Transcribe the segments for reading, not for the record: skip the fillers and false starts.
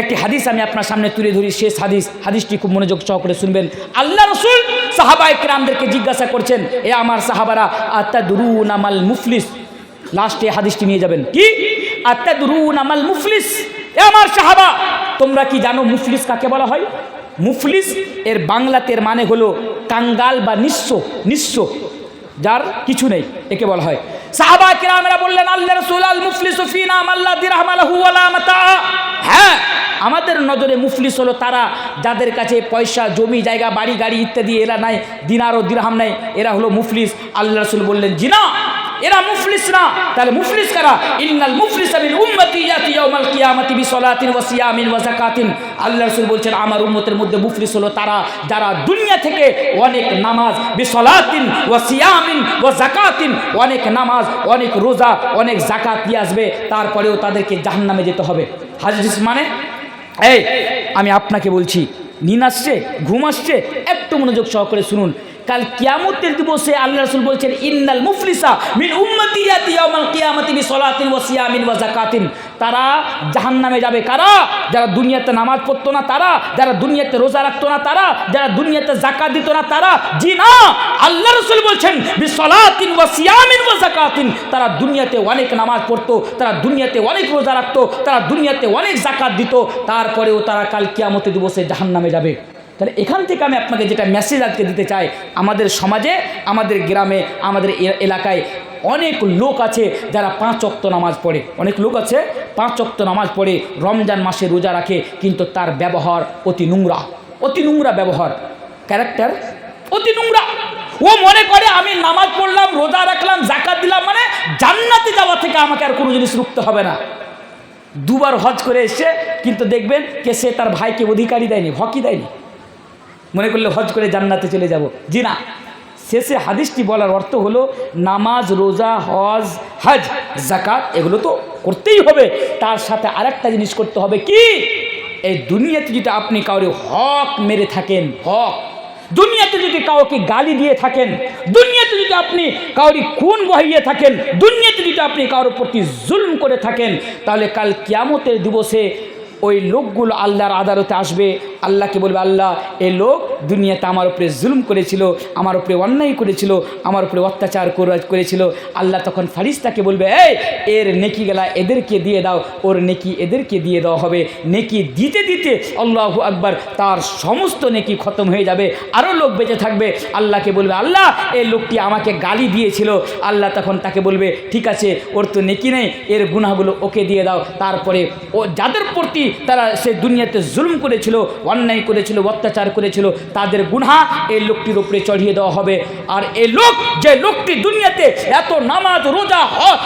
একটি হাদিস আমি আপনার সামনে তুলে ধরি, শেষ হাদিসটি খুব মনোযোগ সহকারে শুনবেন। আল্লাহ রাসূল সাহাবায়ে কেরামদেরকে জিজ্ঞাসা করছেন, এ আমার সাহাবারা, আতাদরুনা মাল মুফলিস। লাস্টে হাদিসটি নিয়ে যাবেন, কি আতাদরুনা মাল মুফলিস, এ আমার সাহাবা তোমরা কি জানো মুফলিস কাকে বলা হয়? মুফলিস এর বাংলাতে মানে হলো কাঙ্গাল বা নিঃস্ব, যার কিছু নেই, একে বলা হয়। সাহাবা কিরামরা বললেন, আল্লাহ রাসূল আল মুফলিসু ফিনা মান লা দিরহাম লাহু ওয়ালা মাতা। হ্যাঁ, আমাদের নজরে মুফলিস হলো তারা যাদের কাছে পয়সা, জমি জায়গা, বাড়ি গাড়ি ইত্যাদি এরা নাই, দিনার ও দিরহাম নাই, এরা হলো মুফলিস। আল্লাহ রাসূল বললেন, জি না, এরা মুফলিস না। তাহলে মুফলিস কারা? ইন্নাল মুফলিসা মিন উম্মতি ইয়াতি ইয়াউমাল কিয়ামাতি বিসলাতিন ওয়া সিয়ামিন ওয়া যাকাতিন। আল্লাহ রাসূল বলছেন, আমার উম্মতের মধ্যে মুফলিস হলো তারা যারা দুনিয়া থেকে অনেক নামাজ, বিসলাতিন ওয়া সিয়ামিন ওয়া যাকাতিন, অনেক নামাজ, অনেক রোজা, অনেক যাকাত দিয়ে আসবে, তারপরেও তাদেরকে জাহান্নামে যেতে হবে। হাদিস মানে এই আমি আপনাকে বলছি, নিন আসছে, ঘুম আসছে, একটু মনোযোগ সহকারে শুনুন। কাল কিয়ামতের দিবসে আল্লাহ রাসূল বলছেন, ইন্নাল মুফলিসা মিন উম্মতি ইয়াতি ইয়াউমাল কিয়ামাতি বিসলাতিন ওয়া সিয়ামিন ওয়া যাকাতিন। তারা জাহান্নামে যাবে কারা? যারা দুনিয়াতে নামাজ পড়তো না তারা, যারা দুনিয়াতে রোজা রাখতো না তারা, যারা দুনিয়াতে যাকাত দিত না তারা। জি না, আল্লাহ রাসূল বলছেন বিসলাতিন ওয়া সিয়ামিন ওয়া যাকাতিন। তারা দুনিয়াতে অনেক নামাজ পড়তো, তারা দুনিয়াতে অনেক রোজা রাখতো, তারা দুনিয়াতে অনেক যাকাত দিত, তারপরেও তারা কাল কিয়ামতের দিবসে জাহান্নামে যাবে। তাহলে এখান থেকে আমি আপনাকে যেটা মেসেজ আজকে দিতে চাই, আমাদের সমাজে, আমাদের গ্রামে, আমাদের এলাকায় অনেক লোক আছে যারা 5 ওয়াক্ত নামাজ পড়ে, অনেক লোক আছে 5 ওয়াক্ত নামাজ পড়ে, রমজান মাসে রোজা রাখে, কিন্তু তার ব্যবহার অতি নোংরা ব্যবহার, ক্যারেক্টার অতি নোংরা। ও মনে করে আমি নামাজ পড়লাম, রোজা রাখলাম, যাকাত দিলাম মানে জান্নাতে যাওয়া থেকে আমাকে আর কোনো জিনিস রুখতে হবে না। 2 বার হজ করে এসে কিন্তু দেখবেন কে সে তার ভাইকে অধিকারী দেয়নি, হকই দেয়নি, মনে করলে হজ করে জান্নাতে চলে যাব। জি না, শেষে হাদিসটি বলার অর্থ হলো নামাজ, রোজা, হজ, হজ, যাকাত এগুলো তো করতেই হবে, তার সাথে আরেকটা জিনিস করতে হবে, কি? এই দুনিয়াতে যদি আপনি কাউরে হক মেরে থাকেন, হক, দুনিয়াতে যদি কাউকে গালি দিয়ে থাকেন, দুনিয়াতে যদি আপনি কাউরি খুন বহিয়ে থাকেন, দুনিয়াতে যদি আপনি কারোর প্রতি জুলম করে থাকেন, তাহলে কাল কিয়ামতের দিবসে ওই লোকগুলো আল্লাহর আদালতে আসবে, আল্লাহকে বলবে, আল্লাহ এই লোক দুনিয়াতে আমার উপরে জুলুম করেছিল, আমার উপরে অন্যায় করেছিল, আমার উপরে অত্যাচার করেছিল। আল্লাহ তখন ফারিস্তাকে বলবে, এই এর নেকি গেলা এদেরকে দিয়ে দাও, ওর নেকি এদেরকে দিয়ে দেওয়া হবে। নেকি দিতে দিতে আল্লাহু আকবার, তার সমস্ত নেকি খতম হয়ে যাবে, আরও লোক বেঁচে থাকবে। আল্লাহকে বলবে, আল্লাহ এই লোকটি আমাকে গালি দিয়েছিল। আল্লাহ তখন তাকে বলবে, ঠিক আছে, ওর তো নেকি নেই, এর গুনাহগুলো ওকে দিয়ে দাও। তারপরে ও যাদের প্রতি তারা সে দুনিয়াতে জুলুম করেছিল, অন্যায় করেছিল, অত্যাচার করেছিল, তাদের গুনাহ এই লোকটির উপরে চড়িয়ে দেওয়া হবে। আর এই লোক, যে লোকটি দুনিয়াতে এত নামাজ, রোজা, হজ,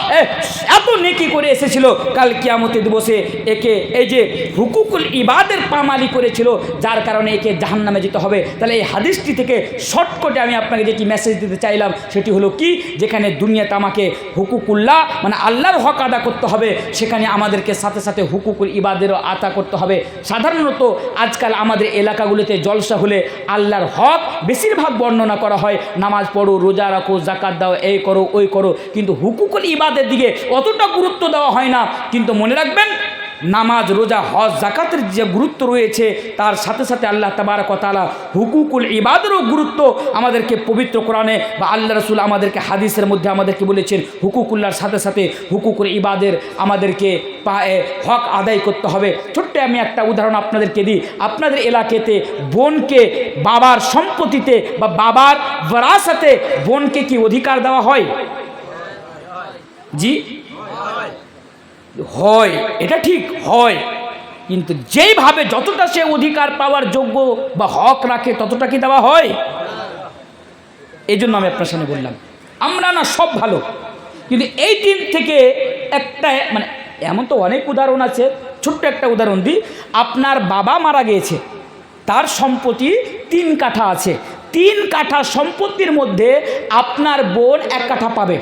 এত নেকি করে এসেছিল, কাল কিয়ামতের দিবসে একে এই যে হুকুকুল ইবাদের পামালি করেছিল, যার কারণে একে জাহান্নামে যেতে হবে। তাহলে এই হাদিসটি থেকে শর্টকাটে আমি আপনাকে যেটি মেসেজ দিতে চাইলাম সেটি হলো কি, যেখানে দুনিয়াতে আমাকে হুকুকুল্লাহ মানে আল্লাহর হক আদা করতে হবে, সেখানে আমাদেরকে সাথে সাথে হুকুকুল ইবাদেরও আদা করতে হবে। সাধারণত আজকাল আমাদের এলাকাগুলোতে জলসা হলে আল্লাহর হক বেশিরভাগ বর্ণনা করা হয়, নামাজ পড়ো, রোজা রাখো, যাকাত দাও, এই করো, ওই করো, কিন্তু হুকুকুল ইবাদের দিকে অতটা গুরুত্ব দেওয়া হয় না। কিন্তু মনে রাখবেন, নামাজ, রোজা, হজ, যাকাতের যে গুরুত্ব রয়েছে, তার সাথে সাথে আল্লাহ তাবারক ওয়া তাআলা হুকুকুল ইবাদেরও গুরুত্ব আমাদেরকে পবিত্র কোরআনে বা আল্লাহ রাসূল আমাদেরকে হাদিসের মধ্যে আমাদেরকে বলেছেন, হুকুকুল্লাহর সাথে সাথে হুকুকুল ইবাদের আমাদেরকে হক আদায় করতে হবে। ছোট্ট আমি একটা উদাহরণ আপনাদেরকে দিই। আপনাদের এলাকাতে বোনকে বাবার সম্পত্তিতে বা বাবার ওয়ারাসাতে বোনকে কি অধিকার দেওয়া হয়? জি হয়, এটা ঠিক হয়, কিন্তু যেইভাবে যতটা সে অধিকার পাওয়ার যোগ্য বা হক রাখে ততটা কি দেওয়া হয়? এই জন্য আমি আপনার সামনে বললাম, আমরা না সব ভালো, কিন্তু এই দিন থেকে একটা মানে এমন তো অনেক উদাহরণ আছে, ছোট্ট একটা উদাহরণ দিই। আপনার বাবা মারা গিয়েছে, তার সম্পত্তি 3 কাঠা আছে, 3 কাঠা সম্পত্তির মধ্যে আপনার বোন 1 কাঠা পাবে,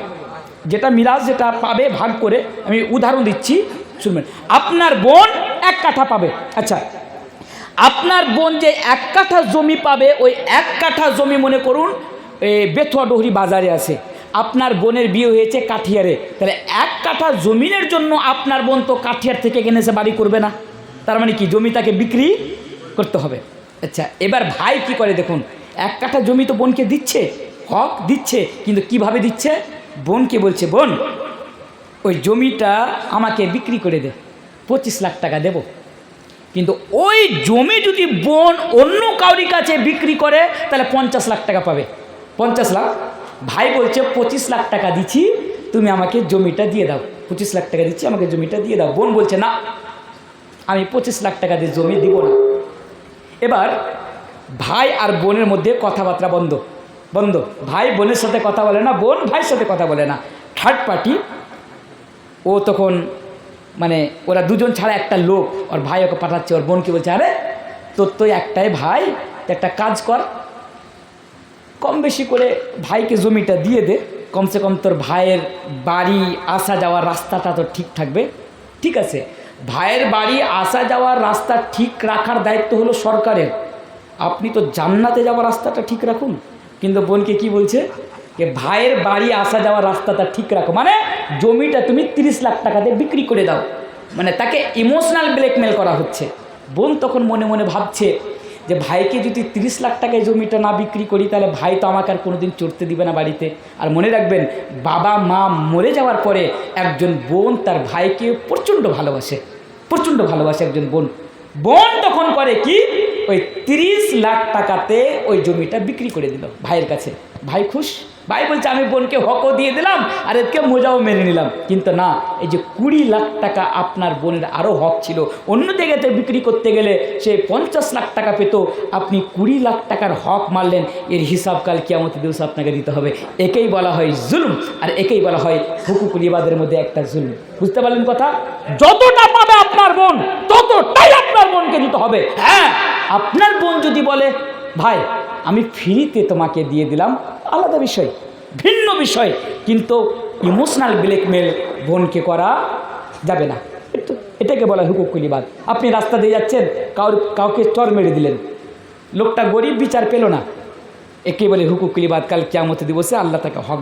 যেটা মিরাজ যেটা পাবে ভাগ করে। আমি উদাহরণ দিচ্ছি, শুনবেন। আপনার বোন 1 কাঠা পাবে। আচ্ছা, আপনার বোন যে 1 কাঠা জমি পাবে, ওই 1 কাঠা জমি মনে করুন বেথুয়া ডোহরি বাজারে আছে, আপনার বোনের বিয়ে হয়েছে কাঠিয়ারে, তাহলে 1 কাঠা জমিনের জন্য আপনার বোন তো কাঠিয়ার থেকে কিনেছে বাড়ি করবে না? তার মানে কি জমি তাকে বিক্রি করতে হবে। আচ্ছা, এবার ভাই কি করে দেখুন, 1 কাঠা জমি তো বোনকে দিচ্ছে, হক দিচ্ছে, কিন্তু কিভাবে দিচ্ছে? বোনকে বলছে, বোন ওই জমিটা আমাকে বিক্রি করে দে, 25 লাখ টাকা দেব। কিন্তু ওই জমি যদি বোন অন্য কাউরি কাছে বিক্রি করে তাহলে 50 লাখ টাকা পাবে। 50 লাখ। ভাই বলছে 25 লাখ টাকা দিচ্ছি, তুমি আমাকে জমিটা দিয়ে দাও। 25 লাখ টাকা দিচ্ছি, আমাকে জমিটা দিয়ে দাও। বোন বলছে না, আমি 25 লাখ টাকা দিয়ে জমি দিব না। এবার ভাই আর বোনের মধ্যে কথাবার্তা বন্ধ বন্ধ। ভাই বোনের সাথে কথা বলে না, বোন ভাইয়ের সাথে কথা বলে না। থার্ড পার্টি ও তখন মানে ওরা দুজন ছাড়া একটা লোক, ওর ভাই ওকে পাঠাচ্ছে, ওর বোনকে বলছে, আরে তোর তো একটাই ভাই, একটা কাজ কর, কম বেশি করে ভাইকে জমিটা দিয়ে দে, কমসে কম তোর ভাইয়ের বাড়ি আসা যাওয়ার রাস্তাটা তো ঠিক থাকবে। ঠিক আছে, ভাইয়ের বাড়ি আসা যাওয়ার রাস্তা ঠিক রাখার দায়িত্ব হলো সরকারের, আপনি তো জান্নাতে যাওয়ার রাস্তাটা ঠিক রাখুন। কিন্তু বোনকে কি বলছে, যে ভাইয়ের বাড়ি আসা যাওয়ার রাস্তাটা ঠিক রাখো, মানে জমিটা তুমি 30 লাখ টাকা দিয়ে বিক্রি করে দাও। মানে তাকে ইমোশনাল ব্ল্যাকমেল করা হচ্ছে। বোন তখন মনে মনে ভাবছে যে ভাইকে যদি 30 লাখ টাকায় জমিটা না বিক্রি করি তাহলে ভাই তো আমাকে আর কোনোদিন চড়তে দিবে না বাড়িতে। আর মনে রাখবেন, বাবা মা মরে যাওয়ার পরে একজন বোন তার ভাইকে প্রচণ্ড ভালোবাসে, প্রচণ্ড ভালোবাসে একজন বোন। বোন তখন করে কি, ওই 30 লাখ টাকাতে ওই জমিটা বিক্রি করে দিল ভাইয়ের কাছে। ভাই খুশ, ভাই বলছে আমি বোনকে হকও দিয়ে দিলাম আর এদিকে মোজাও মেনে নিলাম। কিন্তু না, এই যে 20 লাখ টাকা আপনার বোনের আরও হক ছিল, অন্য জায়গাতে বিক্রি করতে গেলে সে 50 লাখ টাকা পেত, আপনি 20 লাখ টাকার হক মারলেন, এর হিসাব কাল কিয়ামতের দিবসে আপনাকে দিতে হবে। একেই বলা হয় জুলুম, আর একেই বলা হয় হুকুকুল ইবাদের মধ্যে একটা জুলুম। বুঝতে পারলেন কথা? যতটা পাবে আপনার বোন ততটাই আপনার বোনকে দিতে হবে। হ্যাঁ, আপনার বোন যদি বলে ভাই আমি ফ্রিতে তোমাকে দিয়ে দিলাম, আলাদা বিষয়, ভিন্ন বিষয়, কিন্তু ইমোশনাল ব্ল্যাকমেল বোনকে করা যাবে না। এটাকে বলা হুকুকুল ইবাদ। আপনি রাস্তা দিয়ে যাচ্ছেন, কাউকে চর মেরে দিলেন, লোকটা গরিব, বিচার পেল না, একে বলে হুকুকুল ইবাদ। কাল কিয়ামতের দিবসে আল্লাহ তাকে হক